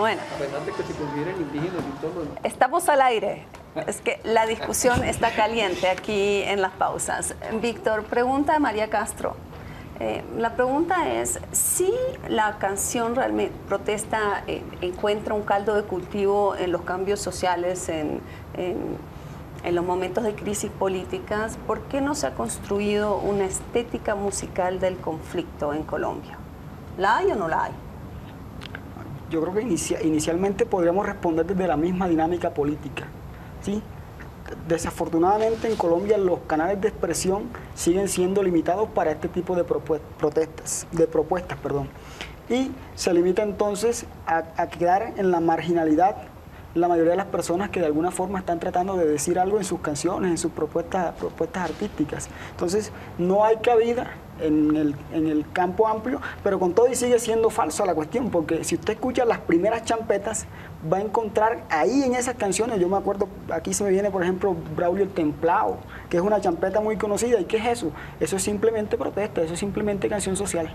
Bueno, Apenas que se consideren indígenas y todo. estamos al aire. Es que la discusión está caliente aquí en las pausas. Víctor, pregunta a María Castro. La pregunta es, si la canción realmente protesta encuentra un caldo de cultivo en los cambios sociales, en los momentos de crisis políticas, ¿por qué no se ha construido una estética musical del conflicto en Colombia? ¿La hay o no la hay? Yo creo que inicialmente podríamos responder desde la misma dinámica política, ¿sí? Desafortunadamente en Colombia los canales de expresión siguen siendo limitados para este tipo de propuestas, y se limita entonces a quedar en la marginalidad la mayoría de las personas que de alguna forma están tratando de decir algo en sus canciones, en sus propuestas artísticas. Entonces no hay cabida en el campo amplio, pero con todo y sigue siendo falsa la cuestión, porque si usted escucha las primeras champetas, va a encontrar ahí en esas canciones, yo me acuerdo, aquí se me viene por ejemplo Braulio el Templado, que es una champeta muy conocida. ¿Y qué es eso? Eso es simplemente protesta, eso es simplemente canción social.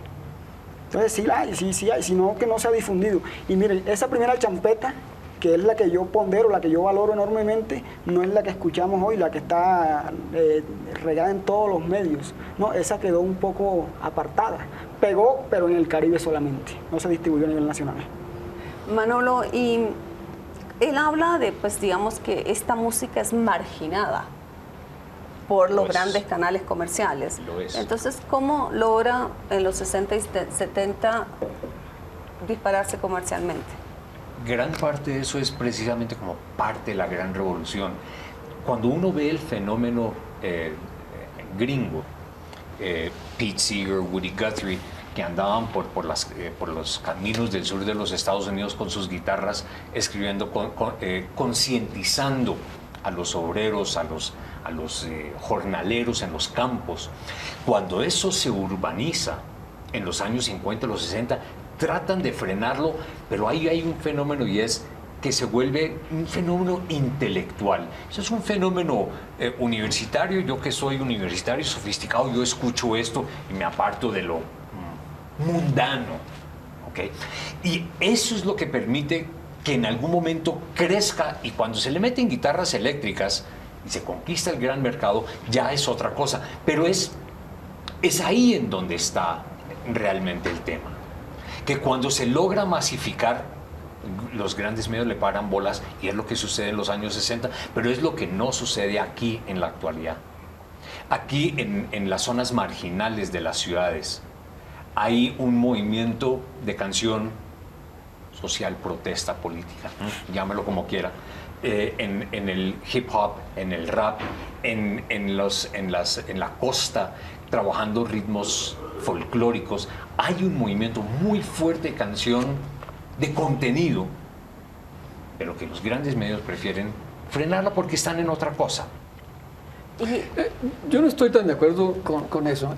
Entonces sí la hay, sí hay, sino que no se ha difundido. Y miren, esa primera champeta, que es la que yo pondero, la que yo valoro enormemente, no es la que escuchamos hoy, la que está regada en todos los medios, ¿no? Esa quedó un poco apartada, pegó, pero en el Caribe solamente, no se distribuyó a nivel nacional. Manolo, y él habla de, pues digamos que esta música es marginada por los grandes canales comerciales. Lo es. Entonces, ¿cómo logra en los 60 y 70 dispararse comercialmente? Gran parte de eso es precisamente como parte de la gran revolución. Cuando uno ve el fenómeno gringo, Pete Seeger, Woody Guthrie, que andaban por los caminos del sur de los Estados Unidos con sus guitarras, escribiendo, concientizando a los obreros, a los jornaleros en los campos. Cuando eso se urbaniza en los años 50, los 60, tratan de frenarlo, pero ahí hay un fenómeno, y es que se vuelve un fenómeno intelectual. Eso es un fenómeno universitario. Yo, que soy universitario y sofisticado, yo escucho esto y me aparto de lo mundano, ¿ok? Y eso es lo que permite que en algún momento crezca, y cuando se le meten guitarras eléctricas y se conquista el gran mercado, ya es otra cosa. Pero es ahí en donde está realmente el tema. Que cuando se logra masificar, los grandes medios le paran bolas, y es lo que sucede en los años 60, pero es lo que no sucede aquí en la actualidad. Aquí en las zonas marginales de las ciudades hay un movimiento de canción social, protesta política, llámelo como quiera, en el hip hop, en el rap, en la costa, trabajando ritmos folclóricos. Hay un movimiento muy fuerte de canción, de contenido, pero que los grandes medios prefieren frenarla porque están en otra cosa. Yo no estoy tan de acuerdo con eso.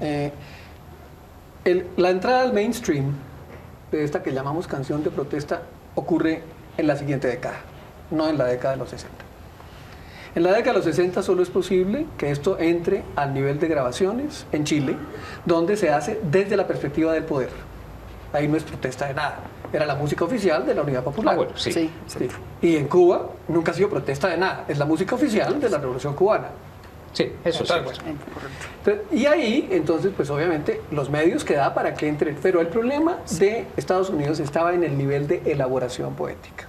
La entrada al mainstream de esta que llamamos canción de protesta ocurre en la siguiente década, no en la década de los 60. En la década de los 60 solo es posible que esto entre al nivel de grabaciones en Chile, donde se hace desde la perspectiva del poder. Ahí no es protesta de nada, era la música oficial de la Unidad Popular. Bueno, sí. Sí. Y en Cuba nunca ha sido protesta de nada, es la música oficial de la Revolución Cubana. Sí, eso sí. Y ahí, entonces, pues obviamente los medios que da para que entre. Pero el problema de Estados Unidos estaba en el nivel de elaboración poética.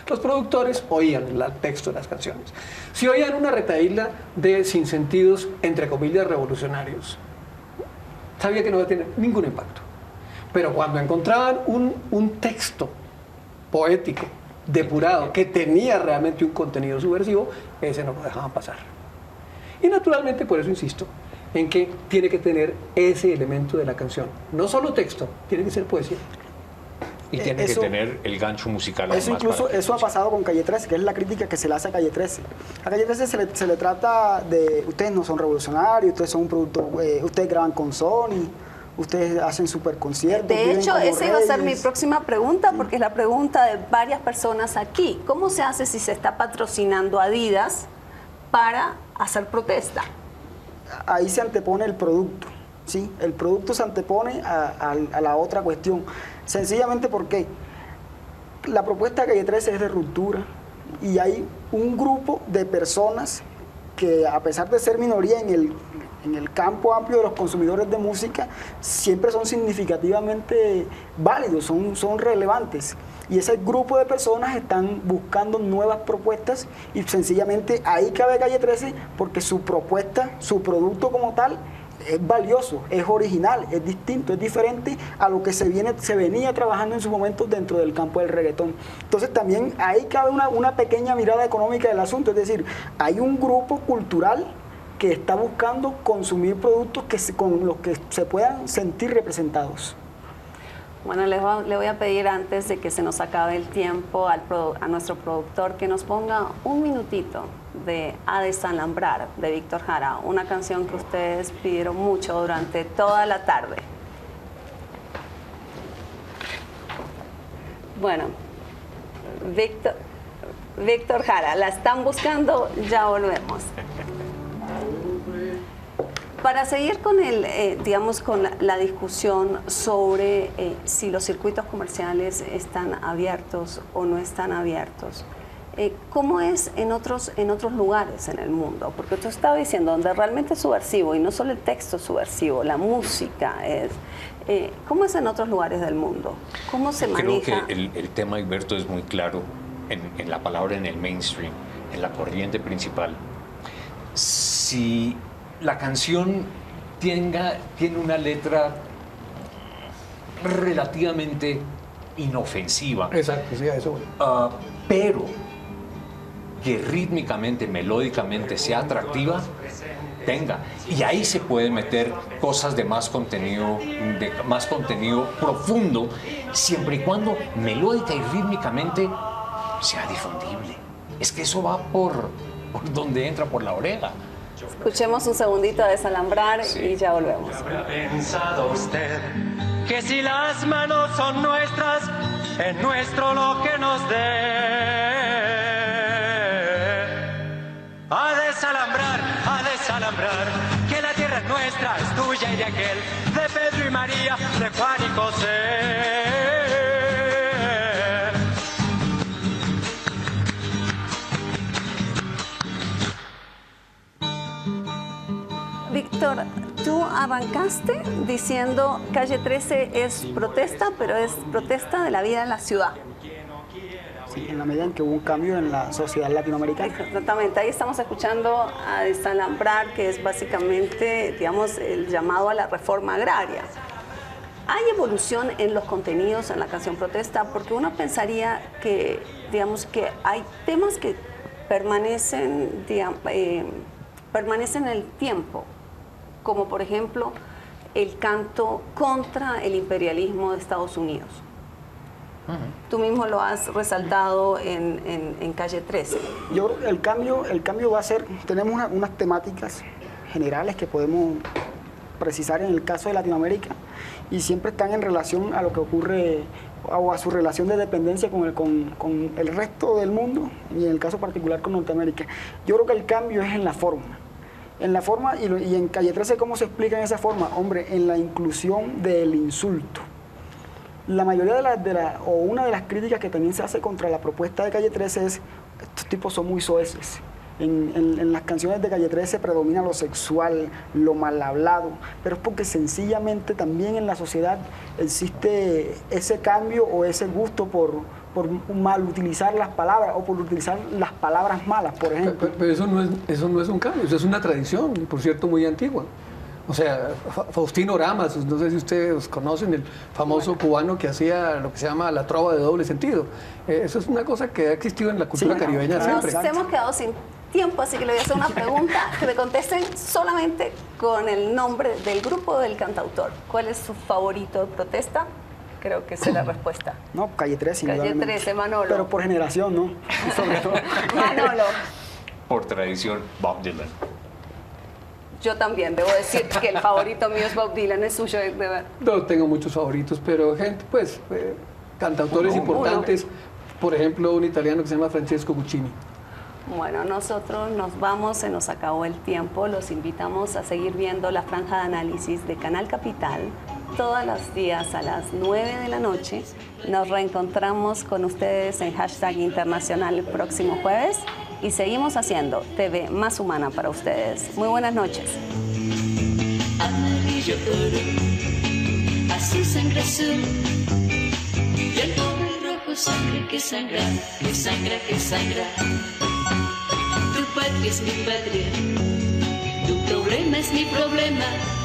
Los productores oían el texto de las canciones. Si oían una retahíla de sinsentidos, entre comillas, revolucionarios, sabía que no iba a tener ningún impacto. Pero cuando encontraban un texto poético, depurado, que tenía realmente un contenido subversivo, ese no lo dejaban pasar. Y naturalmente, por eso insisto, en que tiene que tener ese elemento de la canción. No solo texto, tiene que ser poesía. Y tiene que tener el gancho musical. Eso incluso, eso ha pasado con Calle 13, que es la crítica que se le hace a Calle 13. A Calle 13 se le trata de, ustedes no son revolucionarios, ustedes son un producto, ustedes graban con Sony, ustedes hacen super conciertos. De hecho, esa iba a ser mi reyes. próxima pregunta, porque es la pregunta de varias personas aquí. ¿Cómo se hace si se está patrocinando Adidas para hacer protesta? Ahí se antepone el producto, ¿sí? El producto se antepone a la otra cuestión. Sencillamente porque la propuesta de Calle 13 es de ruptura y hay un grupo de personas que, a pesar de ser minoría en el campo amplio de los consumidores de música, siempre son significativamente válidos, son relevantes. Y ese grupo de personas están buscando nuevas propuestas y sencillamente ahí cabe Calle 13 porque su propuesta, su producto como tal, es valioso, es original, es distinto, es diferente a lo que se venía trabajando en su momento dentro del campo del reggaetón. Entonces también ahí cabe una pequeña mirada económica del asunto, es decir, hay un grupo cultural que está buscando consumir productos con los que se puedan sentir representados. Bueno, le voy a pedir antes de que se nos acabe el tiempo a nuestro productor que nos ponga un minutito de A Desalambrar de Víctor Jara, una canción que ustedes pidieron mucho durante toda la tarde. Bueno, Víctor Jara, la están buscando, ya volvemos. Para seguir con con la discusión sobre si los circuitos comerciales están abiertos o no están abiertos, ¿cómo es en otros lugares en el mundo? Porque usted estaba diciendo, donde realmente es subversivo, y no solo el texto es subversivo, la música es... ¿Cómo es en otros lugares del mundo? ¿Cómo se maneja? Creo que el tema, Alberto, es muy claro en la palabra, en el mainstream, en la corriente principal. Si la canción tiene una letra relativamente inofensiva. Exacto, sí, a eso voy. Pero que rítmicamente, melódicamente sea atractiva, tenga. Y ahí se puede meter cosas de más contenido profundo, siempre y cuando melódica y rítmicamente sea difundible. Es que eso va por donde entra, por la oreja. Escuchemos un segundito de Desalambrar y ya volvemos. ¿Habrá pensado usted que si las manos son nuestras, es nuestro lo que nos dé? A desalambrar, que la tierra es nuestra, es tuya y de aquel, de Pedro y María, de Juan y José. Víctor, tú arrancaste diciendo Calle 13 es protesta, pero es protesta de la vida en la ciudad. Sí, en la medida en que hubo un cambio en la sociedad latinoamericana. Exactamente, ahí estamos escuchando a Desalambrar, que es básicamente, digamos, el llamado a la reforma agraria. ¿Hay evolución en los contenidos en la canción protesta? Porque uno pensaría que, digamos, que hay temas que permanecen, permanecen en el tiempo, como por ejemplo el canto contra el imperialismo de Estados Unidos. Tú mismo lo has resaltado en Calle 13. Yo creo que el cambio va a ser, tenemos unas temáticas generales que podemos precisar en el caso de Latinoamérica y siempre están en relación a lo que ocurre o a su relación de dependencia con el resto del mundo y en el caso particular con Norteamérica. Yo creo que el cambio es en la forma. En la forma y en Calle 13, ¿cómo se explica en esa forma? Hombre, en la inclusión del insulto. La mayoría o una de las críticas que también se hace contra la propuesta de Calle 13 es, estos tipos son muy soeces. En las canciones de Calle 13 predomina lo sexual, lo mal hablado, pero es porque sencillamente también en la sociedad existe ese cambio o ese gusto por mal utilizar las palabras o por utilizar las palabras malas, por ejemplo. Pero eso no es un cambio, eso es una tradición, por cierto, muy antigua. O sea, Faustino Oramas, no sé si ustedes conocen, el famoso cubano que hacía lo que se llama la trova de doble sentido. Eso es una cosa que ha existido en la cultura caribeña siempre. Nos hemos quedado sin tiempo, así que le voy a hacer una pregunta que me contesten solamente con el nombre del grupo del cantautor. ¿Cuál es su favorito de protesta? Creo que esa es la respuesta. No, Calle 13. Calle 13, Manolo. Pero por generación, ¿no? Sobre todo. Manolo. Por tradición, Bob Dylan. Yo también, debo decir que el favorito mío es Bob Dylan, es suyo. No tengo muchos favoritos, pero gente, pues, cantautores importantes. Por ejemplo, un italiano que se llama Francesco Guccini. Bueno, nosotros nos vamos, se nos acabó el tiempo. Los invitamos a seguir viendo la franja de análisis de Canal Capital todos los días a las 9 de la noche. Nos reencontramos con ustedes en Hashtag Internacional el próximo jueves y seguimos haciendo TV más humana para ustedes. Muy buenas noches. Amarillo oro, azul sangre azul, y el pobre rojo sangre que sangra, que sangra, que sangra. Tu patria es mi patria, tu problema es mi problema.